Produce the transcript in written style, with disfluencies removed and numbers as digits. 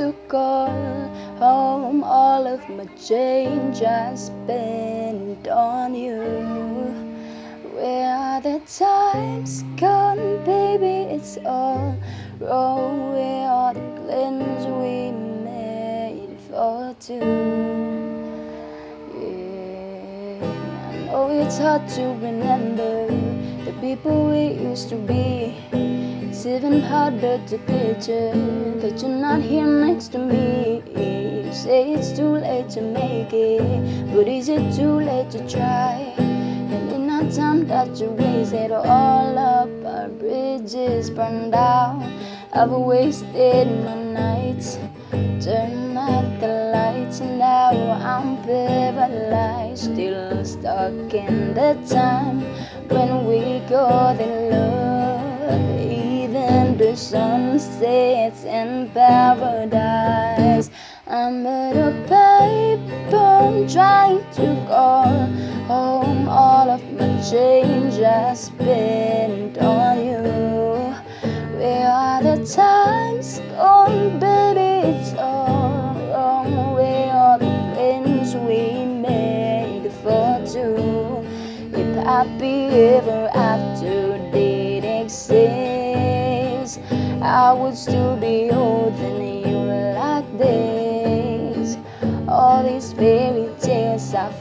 to call home all of my change I spent on you. Where are the times gone, baby? It's all wrong. Where are the plans we made for two? I know it's hard to remember the people we used to be. It's even harder to picture that you're not here next to me. You say it's too late to make it, but is it too late to try? And in that time that you wasted all up, our bridges burned out. I've wasted my nights, turned out the lights. Now I'm paralyzed, still stuck in the time when we got in love. Even the sun sets in paradise. I'm at a payphone trying to call home all of my change I spent on you. Where are the times gone, baby? It's all wrong. Where are the plans we made for two? If happy ever after did exist, I would still be holding you like this. All these fairy tales I